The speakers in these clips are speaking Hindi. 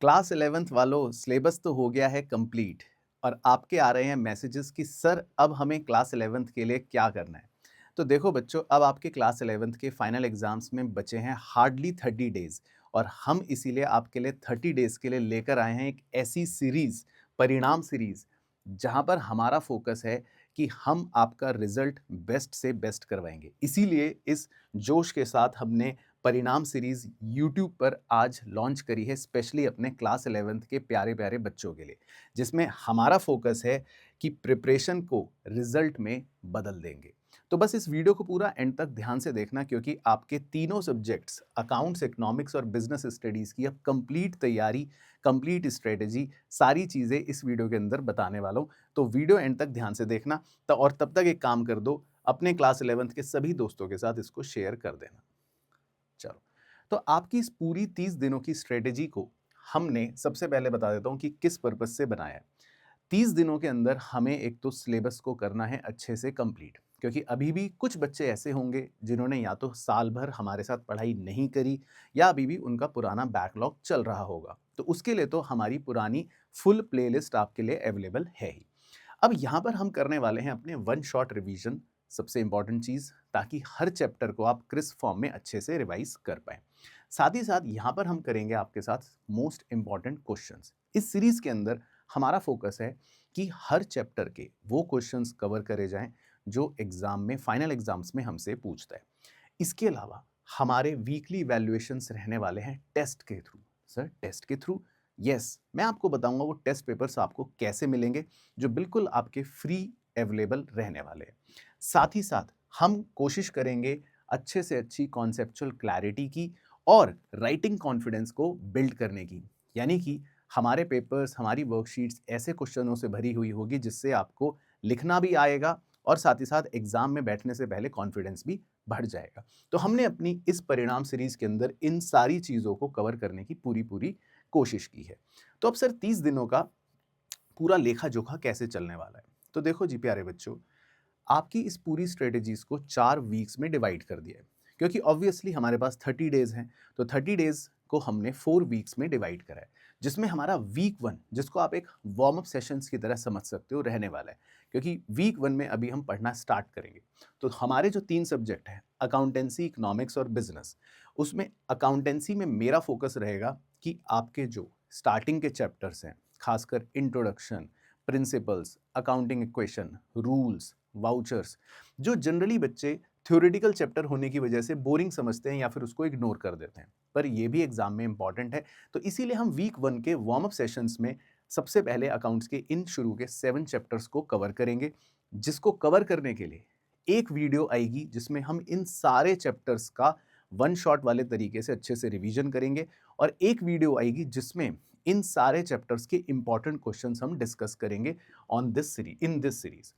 क्लास 11th वालों सिलेबस तो हो गया है कंप्लीट और आपके आ रहे हैं मैसेजेस कि सर अब हमें क्लास 11th के लिए क्या करना है। तो देखो बच्चों, अब आपके क्लास 11th के फाइनल एग्जाम्स में बचे हैं हार्डली 30 डेज और हम इसीलिए आपके लिए 30 डेज के लिए लेकर आए हैं एक ऐसी सीरीज, परिणाम सीरीज, जहां पर हमारा फोकस है कि हम आपका रिजल्ट बेस्ट से बेस्ट करवाएंगे। इसीलिए इस जोश के साथ हमने परिणाम सीरीज यूट्यूब पर आज लॉन्च करी है, स्पेशली अपने क्लास 11th के प्यारे प्यारे बच्चों के लिए, जिसमें हमारा फोकस है कि प्रिपरेशन को रिजल्ट में बदल देंगे। तो बस इस वीडियो को पूरा एंड तक ध्यान से देखना, क्योंकि आपके तीनों सब्जेक्ट्स अकाउंट्स, इकोनॉमिक्स और बिजनेस स्टडीज की अब कंप्लीट तैयारी, कंप्लीट स्ट्रेटेजी, सारी चीजें इस वीडियो के अंदर बताने वाला हूं। तो वीडियो एंड तक ध्यान से देखना। और तब तक एक काम कर दो, अपने क्लास 11th के सभी दोस्तों के साथ इसको शेयर कर देना। चलो, तो आपकी इस पूरी 30 दिनों की स्ट्रेटेजी को हमने सबसे पहले बता देता हूं कि किस पर्पस से बनाया है। 30 दिनों के अंदर हमें एक तो सिलेबस को करना है अच्छे से कंप्लीट, क्योंकि अभी भी कुछ बच्चे ऐसे होंगे जिन्होंने या तो साल भर हमारे साथ पढ़ाई नहीं करी या अभी भी उनका पुराना बैकलॉग चल रहा होगा। तो उसके लिए तो हमारी पुरानी फुल प्लेलिस्ट आपके लिए अवेलेबल है ही। अब यहाँ पर हम करने वाले हैं अपने वन शॉट रिवीजन, सबसे इंपॉर्टेंट चीज़, ताकि हर चैप्टर को आप क्रिस्प फॉर्म में अच्छे से रिवाइज कर पाएँ। साथ ही साथ यहाँ पर हम करेंगे आपके साथ मोस्ट इंपॉर्टेंट क्वेश्चंस। इस सीरीज़ के अंदर हमारा फोकस है कि हर चैप्टर के वो क्वेश्चंस कवर करे जाएँ जो एग्ज़ाम में, फाइनल एग्ज़ाम्स में हमसे पूछता है। इसके अलावा हमारे वीकली इवैल्यूएशंस रहने वाले हैं टेस्ट के थ्रू। सर, टेस्ट के थ्रू? यस, मैं आपको बताऊंगा वो टेस्ट पेपर्स आपको कैसे मिलेंगे, जो बिल्कुल आपके फ्री अवेलेबल रहने वाले हैं। साथ ही साथ हम कोशिश करेंगे अच्छे से अच्छी कॉन्सेप्चुअल क्लैरिटी की और राइटिंग कॉन्फिडेंस को बिल्ड करने की। यानी कि हमारे पेपर्स, हमारी वर्कशीट्स ऐसे क्वेश्चनों से भरी हुई होगी जिससे आपको लिखना भी आएगा और साथ ही साथ एग्जाम में बैठने से पहले कॉन्फिडेंस भी बढ़ जाएगा। तो हमने अपनी इस परिणाम सीरीज के अंदर इन सारी चीज़ों को कवर करने की पूरी पूरी कोशिश की है। तो अब सर 30 दिनों का पूरा लेखा जोखा कैसे चलने वाला है? तो देखो जी प्यारे बच्चों, आपकी इस पूरी स्ट्रेटेजीज को 4 वीक्स में डिवाइड कर दिया है, क्योंकि ऑब्वियसली हमारे पास 30 डेज हैं। तो 30 डेज को हमने 4 वीक्स में डिवाइड करा है, जिसमें हमारा वीक 1, जिसको आप एक वार्म अप सेशंस की तरह समझ सकते हो, रहने वाला है। क्योंकि वीक 1 में अभी हम पढ़ना स्टार्ट करेंगे। तो हमारे जो 3 सब्जेक्ट हैं, अकाउंटेंसी, इकोनॉमिक्स और बिजनेस, उसमें अकाउंटेंसी में मेरा फोकस रहेगा कि आपके जो स्टार्टिंग के चैप्टर्स हैं, खासकर introduction, principles, accounting equation, rules, vouchers, जो जनरली बच्चे थ्योरेटिकल चैप्टर होने की वजह से बोरिंग समझते हैं या फिर उसको इग्नोर कर देते हैं, पर ये भी एग्जाम में इंपॉर्टेंट है। तो इसीलिए हम वीक 1 के वार्म अप सेशंस में सबसे पहले अकाउंट्स के इन शुरू के 7 चैप्टर्स को कवर करेंगे, जिसको कवर करने के लिए एक वीडियो आएगी जिसमें हम इन सारे चैप्टर्स का वन शॉट वाले तरीके से अच्छे से रिवीजन करेंगे, और एक वीडियो आएगी जिसमें इन सारे चैप्टर्स के इंपॉर्टेंट क्वेश्चंस हम डिस्कस करेंगे on this series, in this series.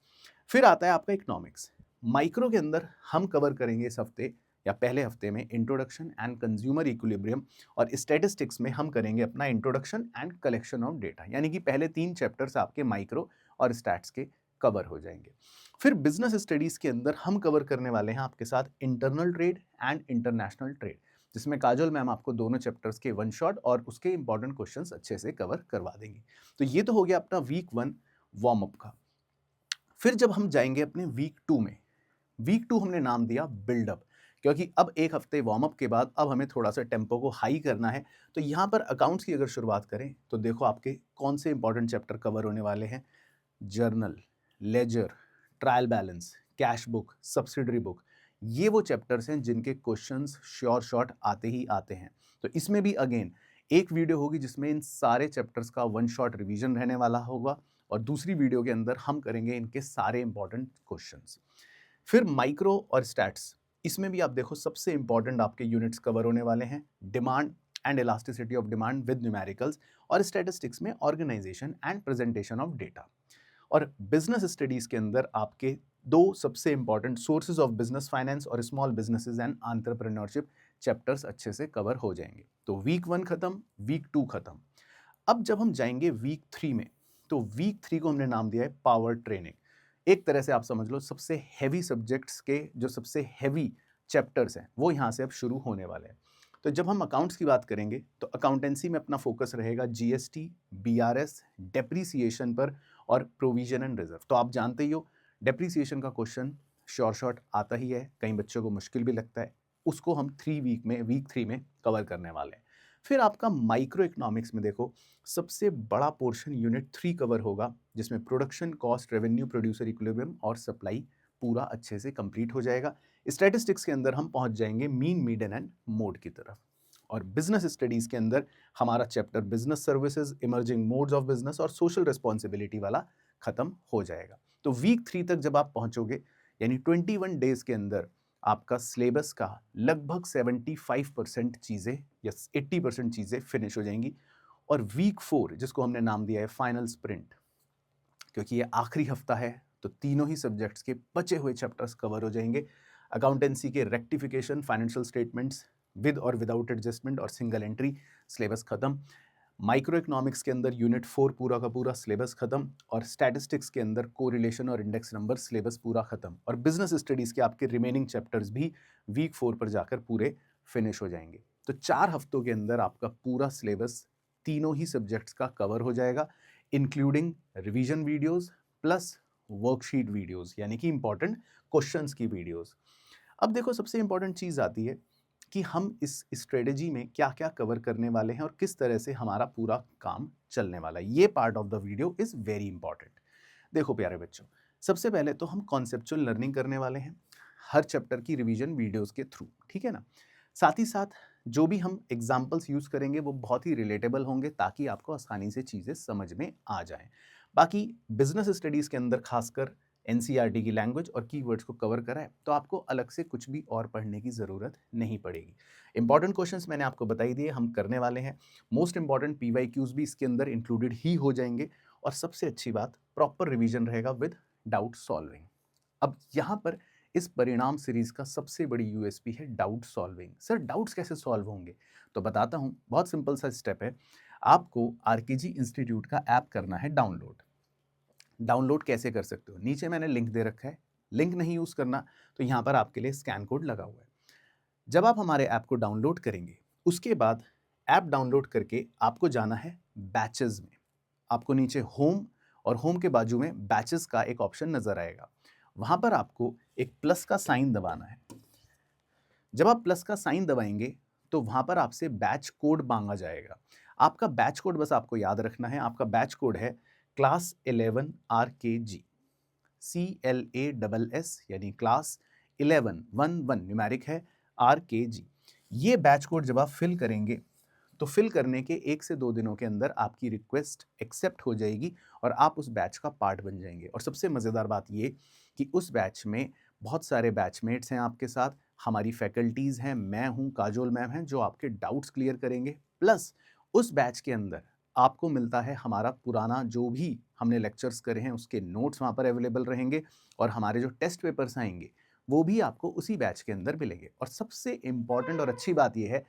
फिर आता है आपका इकोनॉमिक्स। माइक्रो के अंदर हम कवर करेंगे इस हफ्ते या पहले हफ्ते में इंट्रोडक्शन एंड कंज्यूमर इक्विलिब्रियम, और स्टैटिस्टिक्स में हम करेंगे अपना introduction and collection of data. यानी कि पहले 3 चैप्टर्स आपके माइक्रो और स्टैट्स के कवर हो जाएंगे। फिर बिजनेस स्टडीज के अंदर हम कवर करने वाले हैं आपके साथ internal trade and international trade, जिसमें काजल मैम आपको दोनों चैप्टर्स के वन शॉट और उसके इंपॉर्टेंट क्वेश्चंस अच्छे से कवर करवा देंगी। तो ये तो हो गया अपना वीक 1 वार्म अप का। फिर जब हम जाएंगे अपने वीक 2 में, वीक 2 हमने नाम दिया बिल्डअप, क्योंकि अब एक हफ्ते वार्म अप के बाद अब हमें थोड़ा सा टेम्पो को हाई करना है। तो यहाँ पर अकाउंट्स की अगर शुरुआत करें तो देखो आपके कौन से इंपॉर्टेंट चैप्टर कवर होने वाले हैं। Journal, ledger, trial balance, cash book, subsidiary book, ये वो चैप्टर्स हैं जिनके क्वेश्चंस श्योर शॉट आते ही आते हैं। तो इसमें भी अगेन एक वीडियो होगी जिसमें इन सारे चैप्टर्स का वन शॉट रिवीजन रहने वाला होगा, और दूसरी वीडियो के अंदर हम करेंगे इनके सारे इंपॉर्टेंट क्वेश्चंस। फिर माइक्रो और स्टैट्स, इसमें भी आप देखो सबसे इंपॉर्टेंट आपके यूनिट्स कवर होने वाले हैं। Demand and elasticity of demand with numericals, और स्टैटिस्टिक्स में organisation and presentation of data. और बिजनेस स्टडीज के अंदर आपके दो सबसे important sources of business finance और small businesses and entrepreneurship chapters अच्छे से कवर हो जाएंगे। तो वीक 1 खत्म, वीक 2 खत्म। अब जब हम जाएंगे वीक 3 में, तो वीक 3 को हमने नाम दिया है पावर ट्रेनिंग। एक तरह से आप समझ लो सबसे हैवी सब्जेक्ट्स के जो सबसे हैवी चैप्टर्स हैं वो यहाँ से अब शुरू होने वाले हैं। तो जब हम अकाउंट्स की बात करेंगे तो अकाउंटेंसी में अपना फोकस रहेगा जीएसटी, बीआरएस, डेप्रीसिएशन पर और प्रोविजन एंड रिजर्व। तो आप जानते ही हो डेप्रीसिएशन का क्वेश्चन शॉर्ट आता ही है, कई बच्चों को मुश्किल भी लगता है, उसको हम वीक 3 में कवर करने वाले हैं। फिर आपका माइक्रो इकोनॉमिक्स में देखो सबसे बड़ा पोर्शन यूनिट 3 कवर होगा, जिसमें production cost, revenue, producer equilibrium और सप्लाई पूरा अच्छे से कंप्लीट हो जाएगा। स्टैटिस्टिक्स के अंदर हम पहुंच जाएंगे मीन, मीडियन एंड मोड की तरफ। और बिजनेस स्टडीज के अंदर हमारा chapter business services, emerging modes of business और सोशल रिस्पॉन्सिबिलिटी वाला खत्म हो जाएगा। तो वीक 3 तक जब आप पहुंचोगे, यानी 21 डेज के अंदर आपका सिलेबस का लगभग 75% चीज़ें या 80% चीज़ें फिनिश हो जाएंगी। और वीक 4 जिसको हमने नाम दिया है फाइनल स्प्रिंट, क्योंकि ये आखिरी हफ्ता है तो तीनों ही सब्जेक्ट्स के बचे हुए चैप्टर्स कवर हो जाएंगे। अकाउंटेंसी के रेक्टिफिकेशन, फाइनेंशियल स्टेटमेंट्स विद और विदाउट एडजस्टमेंट और सिंगल एंट्री, सिलेबस खत्म। माइक्रो इकोनॉमिक्स के अंदर यूनिट 4 पूरा का पूरा सिलेबस खत्म। और स्टैटिस्टिक्स के अंदर कोरिलेशन और इंडेक्स नंबर सिलेबस पूरा खत्म। और बिजनेस स्टडीज़ के आपके रिमेनिंग चैप्टर्स भी वीक 4 पर जाकर पूरे फिनिश हो जाएंगे। तो 4 हफ्तों के अंदर आपका पूरा सिलेबस तीनों ही सब्जेक्ट्स का कवर हो जाएगा, including revision videos plus worksheet videos, यानी कि इंपॉर्टेंट क्वेश्चंस की वीडियोस। अब देखो सबसे इंपॉर्टेंट चीज़ आती है कि हम इस स्ट्रेटेजी में क्या क्या कवर करने वाले हैं और किस तरह से हमारा पूरा काम चलने वाला है। ये part of the video is very important. देखो प्यारे बच्चों, सबसे पहले तो हम कॉन्सेप्चुअल लर्निंग करने वाले हैं हर चैप्टर की रिवीजन वीडियोस के थ्रू, ठीक है ना। साथ ही साथ जो भी हम एग्जाम्पल्स यूज़ करेंगे वो बहुत ही रिलेटेबल होंगे ताकि आपको आसानी से चीज़ें समझ में आ जाएं। बाकी बिजनेस स्टडीज़ के अंदर खासकर एनसीईआरटी की लैंग्वेज और कीवर्ड्स को कवर करा है तो आपको अलग से कुछ भी और पढ़ने की ज़रूरत नहीं पड़ेगी। इंपॉर्टेंट क्वेश्चंस मैंने आपको बता ही दिए, हम करने वाले हैं। मोस्ट इंपॉर्टेंट पीवाईक्यूज भी इसके अंदर इंक्लूडेड ही हो जाएंगे। और सबसे अच्छी बात, प्रॉपर रिवीजन रहेगा विद डाउट सॉल्विंग। अब यहाँ पर इस परिणाम सीरीज का सबसे बड़ी यूएसपी है डाउट सॉल्विंग। सर डाउट्स कैसे सॉल्व होंगे? तो बताता हूँ, बहुत सिंपल सा स्टेप है। आपको आरकेजी इंस्टीट्यूट का ऐप करना है डाउनलोड। डाउनलोड कैसे कर सकते हो? नीचे मैंने लिंक दे रखा है। लिंक नहीं यूज़ करना तो यहाँ पर आपके लिए स्कैन कोड लगा हुआ है। जब आप हमारे ऐप को डाउनलोड करेंगे उसके बाद ऐप डाउनलोड करके आपको जाना है बैचेस में। आपको नीचे होम और होम के बाजू में बैचेस का एक ऑप्शन नज़र आएगा। वहाँ पर आपको एक प्लस का साइन दबाना है। जब आप प्लस का साइन दबाएंगे तो वहाँ पर आपसे बैच कोड मांगा जाएगा। आपका बैच कोड बस आपको याद रखना है। आपका बैच कोड है क्लास 11 RKG, CLASS, यानी क्लास 11 न्यूमेरिक है, RKG। ये बैच कोड जब आप फिल करेंगे तो फिल करने के 1 से 2 दिनों के अंदर आपकी रिक्वेस्ट एक्सेप्ट हो जाएगी और आप उस बैच का पार्ट बन जाएंगे। और सबसे मज़ेदार बात ये कि उस बैच में बहुत सारे बैचमेट्स हैं आपके साथ, हमारी फैकल्टीज़ हैं, मैं हूँ, काजोल मैम हैं, जो आपके डाउट्स क्लियर करेंगे। प्लस उस बैच के अंदर आपको मिलता है हमारा पुराना जो भी हमने लेक्चर्स करे हैं उसके नोट्स वहाँ पर अवेलेबल रहेंगे और हमारे जो टेस्ट पेपर्स आएंगे वो भी आपको उसी बैच के अंदर मिलेंगे। और सबसे इम्पॉर्टेंट और अच्छी बात यह है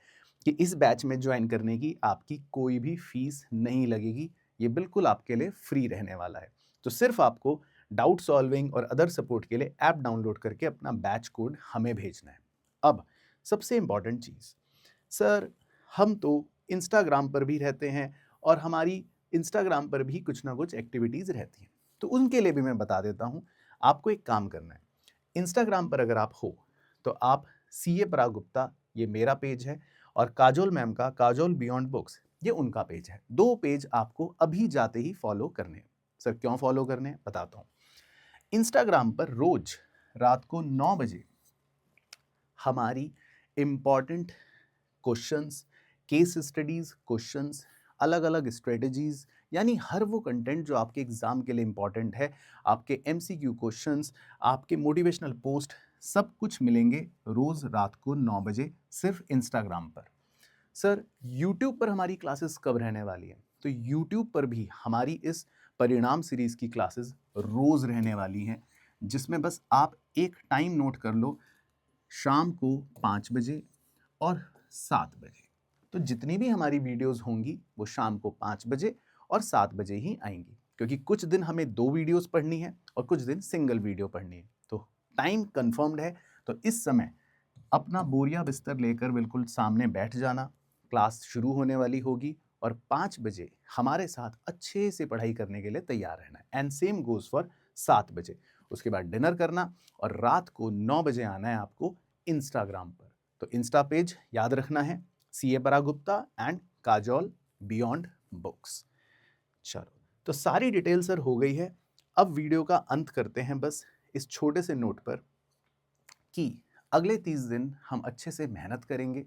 कि इस बैच में ज्वाइन करने की आपकी कोई भी फीस नहीं लगेगी। ये बिल्कुल आपके लिए फ्री रहने वाला है। तो सिर्फ आपको डाउट सॉल्विंग और अदर सपोर्ट के लिए ऐप डाउनलोड करके अपना बैच कोड हमें भेजना है। अब सबसे इम्पॉर्टेंट चीज़, सर हम तो इंस्टाग्राम पर भी रहते हैं और हमारी इंस्टाग्राम पर भी कुछ ना कुछ एक्टिविटीज़ रहती हैं, तो उनके लिए भी मैं बता देता हूँ। आपको एक काम करना है, इंस्टाग्राम पर अगर आप हो तो आप CA पराग गुप्ता, ये मेरा पेज है, और काजोल मैम का काजोल बियॉन्ड बुक्स, ये उनका पेज है। 2 पेज आपको अभी जाते ही फॉलो करने हैं। सर क्यों फॉलो करने हैं बताता हूँ। इंस्टाग्राम पर रोज रात को 9 बजे हमारी important questions, case studies questions, अलग अलग स्ट्रेटजीज, यानी हर वो कंटेंट जो आपके एग्जाम के लिए इंपॉर्टेंट है, आपके MCQ क्वेश्चंस, आपके मोटिवेशनल पोस्ट, सब कुछ मिलेंगे रोज रात को 9 बजे सिर्फ इंस्टाग्राम पर। सर यूट्यूब पर हमारी क्लासेस कब रहने वाली है? तो यूट्यूब पर भी हमारी इस परिणाम सीरीज की क्लासेस रोज रहने वाली हैं, जिसमें बस आप एक टाइम नोट कर लो, शाम को 5 बजे और 7 बजे। तो जितनी भी हमारी वीडियोस होंगी वो शाम को 5 बजे और 7 बजे ही आएंगी, क्योंकि कुछ दिन हमें 2 वीडियोस पढ़नी है और कुछ दिन सिंगल वीडियो पढ़नी है। तो टाइम कंफर्म्ड है। तो इस समय अपना बोरिया बिस्तर लेकर बिल्कुल सामने बैठ जाना, क्लास शुरू होने वाली होगी और 5 बजे हमारे साथ अच्छे से पढ़ाई करने के लिए तैयार रहना है एंड सेम गोज़ फॉर 7 बजे। उसके बाद डिनर करना और रात को 9 बजे आना है आपको इंस्टाग्राम पर। तो इंस्टा पेज याद रखना है, CA Parag Gupta and Kajol beyond books. चलो, तो सारी डिटेल सर हो गई है। अब वीडियो का अंत करते हैं बस इस छोटे से नोट पर कि अगले 30 दिन हम अच्छे से मेहनत करेंगे।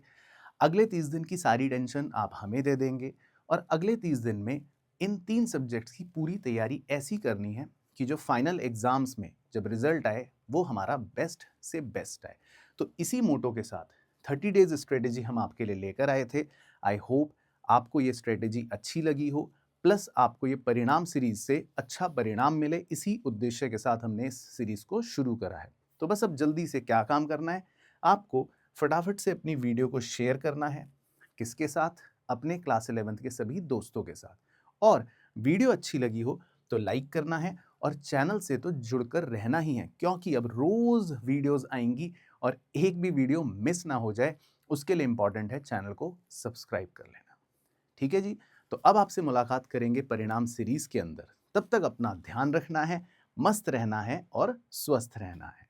अगले 30 दिन की सारी टेंशन आप हमें दे देंगे और अगले 30 दिन में इन 3 सब्जेक्ट्स की पूरी तैयारी ऐसी करनी है कि जो फाइनल एग्जाम्स में जब रिजल्ट आए वो हमारा बेस्ट से बेस्ट आए। तो इसी मोटो के साथ 30 डेज स्ट्रेटेजी हम आपके लिए लेकर आए थे। आई होप आपको ये स्ट्रेटेजी अच्छी लगी हो, प्लस आपको ये परिणाम सीरीज से अच्छा परिणाम मिले, इसी उद्देश्य के साथ हमने इस सीरीज को शुरू करा है। तो बस अब जल्दी से क्या काम करना है, आपको फटाफट से अपनी वीडियो को शेयर करना है। किसके साथ? अपने क्लास 11th के सभी दोस्तों के साथ। और वीडियो अच्छी लगी हो तो लाइक करना है और चैनल से तो जुड़कर रहना ही है, क्योंकि अब रोज वीडियोस आएंगी और एक भी वीडियो मिस ना हो जाए, उसके लिए इंपॉर्टेंट है चैनल को सब्सक्राइब कर लेना। ठीक है जी? तो अब आपसे मुलाकात करेंगे परिणाम सीरीज के अंदर। तब तक अपना ध्यान रखना है, मस्त रहना है और स्वस्थ रहना है।